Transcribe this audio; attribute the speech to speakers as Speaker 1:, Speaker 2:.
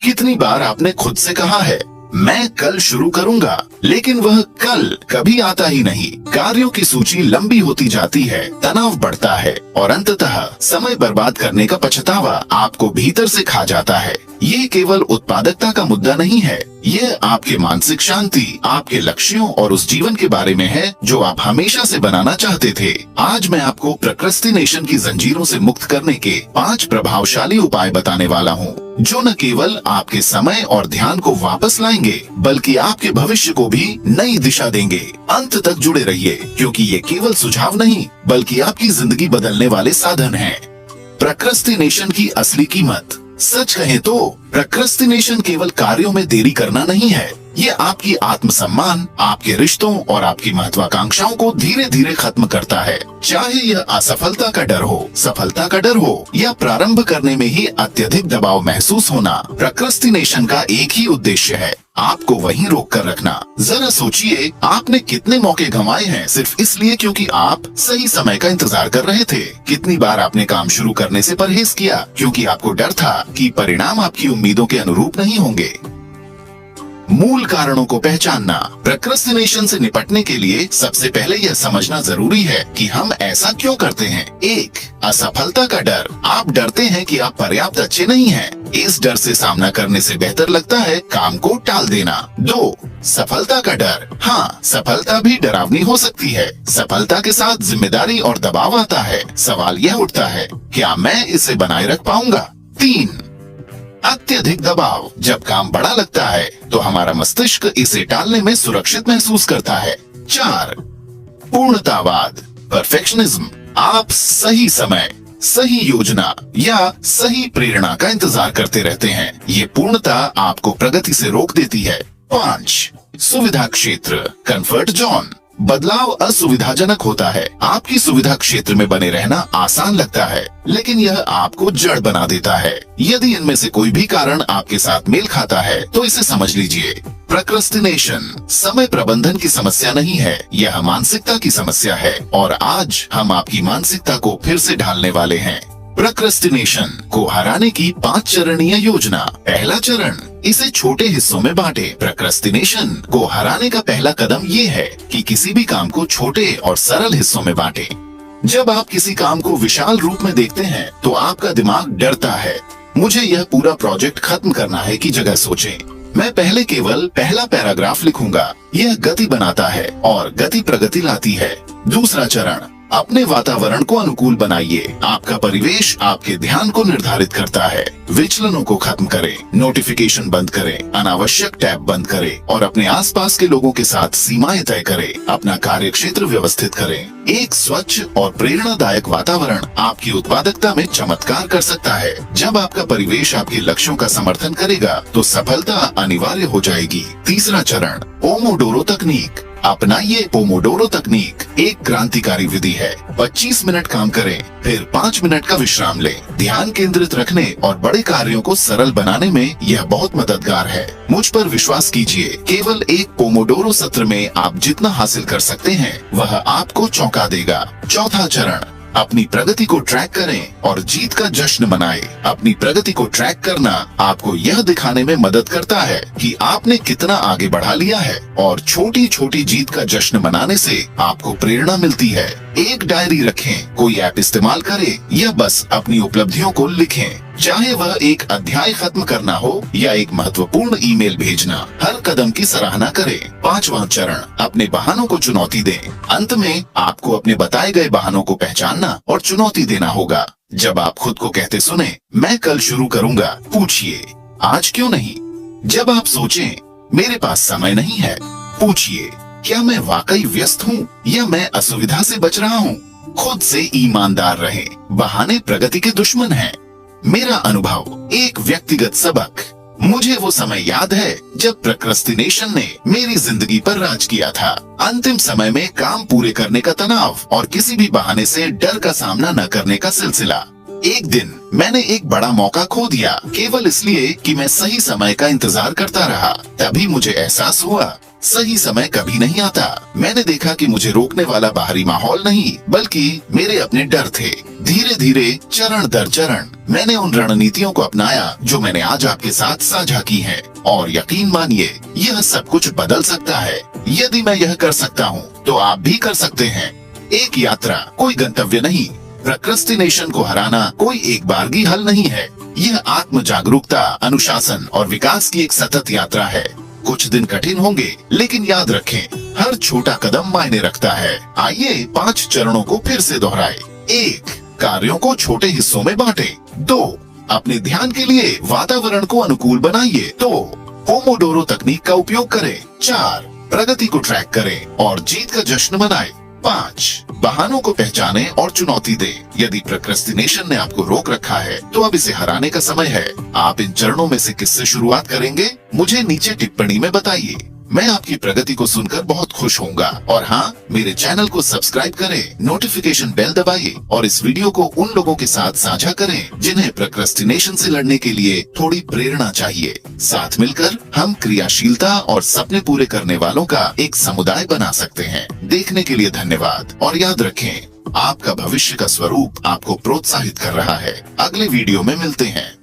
Speaker 1: कितनी बार आपने खुद से कहा है मैं कल शुरू करूंगा, लेकिन वह कल कभी आता ही नहीं। कार्यों की सूची लंबी होती जाती है, तनाव बढ़ता है और अंततः समय बर्बाद करने का पछतावा आपको भीतर से खा जाता है। ये केवल उत्पादकता का मुद्दा नहीं है, यह आपके मानसिक शांति, आपके लक्ष्यों और उस जीवन के बारे में है जो आप हमेशा से बनाना चाहते थे। आज मैं आपको प्रोक्रेस्टिनेशन की जंजीरों से मुक्त करने के 5 प्रभावशाली उपाय बताने वाला हूँ, जो न केवल आपके समय और ध्यान को वापस लाएंगे, बल्कि आपके भविष्य को भी नई दिशा देंगे। अंत तक जुड़े रहिए, क्योंकि ये केवल सुझाव नहीं, बल्कि आपकी जिंदगी बदलने वाले साधन हैं। प्रोक्रेस्टिनेशन की असली कीमत। सच कहें तो प्रोक्रेस्टिनेशन केवल कार्यों में देरी करना नहीं है, ये आपकी आत्मसम्मान, आपके रिश्तों और आपकी महत्वाकांक्षाओं को धीरे धीरे खत्म करता है। चाहे यह असफलता का डर हो, सफलता का डर हो या प्रारंभ करने में ही अत्यधिक दबाव महसूस होना, प्रोक्रेस्टिनेशन का एक ही उद्देश्य है, आपको वहीं रोक कर रखना। जरा सोचिए, आपने कितने मौके गंवाए हैं सिर्फ इसलिए क्योंकि आप सही समय का इंतजार कर रहे थे। कितनी बार आपने काम शुरू करने से परहेज किया क्योंकि आपको डर था कि परिणाम आपकी उम्मीदों के अनुरूप नहीं होंगे। मूल कारणों को पहचानना। प्रोक्रेस्टिनेशन से निपटने के लिए सबसे पहले यह समझना जरूरी है कि हम ऐसा क्यों करते हैं। 1. असफलता का डर। आप डरते हैं कि आप पर्याप्त अच्छे नहीं हैं। इस डर से सामना करने से बेहतर लगता है काम को टाल देना। 2. सफलता का डर। हाँ, सफलता भी डरावनी हो सकती है। सफलता के साथ जिम्मेदारी और दबाव आता है। सवाल यह उठता है, क्या मैं इसे बनाए रख पाऊंगा? 3. अत्यधिक दबाव। जब काम बड़ा लगता है तो हमारा मस्तिष्क इसे टालने में सुरक्षित महसूस करता है। 4. पूर्णतावाद, परफेक्शनिज्म। आप सही समय, सही योजना या सही प्रेरणा का इंतजार करते रहते हैं। ये पूर्णता आपको प्रगति से रोक देती है। 5. सुविधा क्षेत्र, कंफर्ट जोन। बदलाव असुविधाजनक होता है। आपकी सुविधा क्षेत्र में बने रहना आसान लगता है, लेकिन यह आपको जड़ बना देता है। यदि इनमें से कोई भी कारण आपके साथ मेल खाता है तो इसे समझ लीजिए। प्रोक्रेस्टिनेशन समय प्रबंधन की समस्या नहीं है, यह मानसिकता की समस्या है, और आज हम आपकी मानसिकता को फिर से ढालने वाले हैं। प्रोक्रेस्टिनेशन को हराने की 5 चरणीय योजना। पहला चरण, इसे छोटे हिस्सों में बांटे। प्रोक्रेस्टिनेशन को हराने का पहला कदम ये है कि किसी भी काम को छोटे और सरल हिस्सों में बांटे। जब आप किसी काम को विशाल रूप में देखते हैं तो आपका दिमाग डरता है। मुझे यह पूरा प्रोजेक्ट खत्म करना है की जगह सोचें, मैं पहले केवल पहला पैराग्राफ लिखूंगा। यह गति बनाता है और गति प्रगति लाती है। दूसरा चरण, अपने वातावरण को अनुकूल बनाइए। आपका परिवेश आपके ध्यान को निर्धारित करता है। विचलनों को खत्म करें, नोटिफिकेशन बंद करें, अनावश्यक टैब बंद करें और अपने आसपास के लोगों के साथ सीमाएं तय करें। अपना कार्य क्षेत्र व्यवस्थित करें। एक स्वच्छ और प्रेरणादायक वातावरण आपकी उत्पादकता में चमत्कार कर सकता है। जब आपका परिवेश आपके लक्ष्यों का समर्थन करेगा तो सफलता अनिवार्य हो जाएगी। तीसरा चरण, पोमोडोरो तकनीक। अपनाइए पोमोडोरो तकनीक, एक क्रांतिकारी विधि है। 25 मिनट काम करें, फिर 5 मिनट का विश्राम लें। ध्यान केंद्रित रखने और बड़े कार्यों को सरल बनाने में यह बहुत मददगार है। मुझ पर विश्वास कीजिए, केवल एक पोमोडोरो सत्र में आप जितना हासिल कर सकते हैं वह आपको चौंका देगा। चौथा चरण, अपनी प्रगति को ट्रैक करें और जीत का जश्न मनाएं। अपनी प्रगति को ट्रैक करना आपको यह दिखाने में मदद करता है कि आपने कितना आगे बढ़ा लिया है, और छोटी छोटी जीत का जश्न मनाने से आपको प्रेरणा मिलती है। एक डायरी रखें, कोई ऐप इस्तेमाल करें या बस अपनी उपलब्धियों को लिखें। चाहे वह एक अध्याय खत्म करना हो या एक महत्वपूर्ण ईमेल भेजना, हर कदम की सराहना करें। 5वां चरण, अपने बहानों को चुनौती दें। अंत में आपको अपने बताए गए बहानों को पहचानना और चुनौती देना होगा। जब आप खुद को कहते सुने मैं कल शुरू करूंगा, पूछिए आज क्यों नहीं। जब आप सोचें मेरे पास समय नहीं है, पूछिए क्या मैं वाकई व्यस्त हूँ या मैं असुविधा से बच रहा हूँ। खुद से ईमानदार रहें, बहाने प्रगति के दुश्मन हैं। मेरा अनुभव, एक व्यक्तिगत सबक। मुझे वो समय याद है जब प्रोक्रेस्टिनेशन ने मेरी जिंदगी पर राज किया था। अंतिम समय में काम पूरे करने का तनाव और किसी भी बहाने से डर का सामना न करने का सिलसिला। एक दिन मैंने एक बड़ा मौका खो दिया केवल इसलिए कि मैं सही समय का इंतजार करता रहा। तभी मुझे एहसास हुआ सही समय कभी नहीं आता। मैंने देखा कि मुझे रोकने वाला बाहरी माहौल नहीं, बल्कि मेरे अपने डर थे। धीरे धीरे, चरण दर चरण, मैंने उन रणनीतियों को अपनाया जो मैंने आज आपके साथ साझा की हैं। और यकीन मानिए, यह सब कुछ बदल सकता है। यदि मैं यह कर सकता हूँ, तो आप भी कर सकते हैं। एक यात्रा, कोई गंतव्य नहीं। प्रोक्रेस्टिनेशन को हराना कोई एक बारगी हल नहीं है। यह आत्म जागरूकता, अनुशासन और विकास की एक सतत यात्रा है। कुछ दिन कठिन होंगे, लेकिन याद रखें, हर छोटा कदम मायने रखता है। आइए 5 चरणों को फिर से दोहराए। 1. कार्यों को छोटे हिस्सों में बांटे। 2. अपने ध्यान के लिए वातावरण को अनुकूल बनाइए। 2. पोमोडोरो तकनीक का उपयोग करें। 4. प्रगति को ट्रैक करें और जीत का जश्न मनाएं। 5. बहानों को पहचाने और चुनौती दें। यदि प्रोक्रेस्टिनेशन ने आपको रोक रखा है, तो अब इसे हराने का समय है। आप इन चरणों में से किससे शुरुआत करेंगे? मुझे नीचे टिप्पणी में बताइए। मैं आपकी प्रगति को सुनकर बहुत खुश होऊंगा। और हाँ, मेरे चैनल को सब्सक्राइब करें, नोटिफिकेशन बेल दबाइए और इस वीडियो को उन लोगों के साथ साझा करें जिन्हें प्रोक्रेस्टिनेशन से लड़ने के लिए थोड़ी प्रेरणा चाहिए। साथ मिलकर हम क्रियाशीलता और सपने पूरे करने वालों का एक समुदाय बना सकते हैं। देखने के लिए धन्यवाद और याद रखें, आपका भविष्य का स्वरूप आपको प्रोत्साहित कर रहा है। अगले वीडियो में मिलते हैं।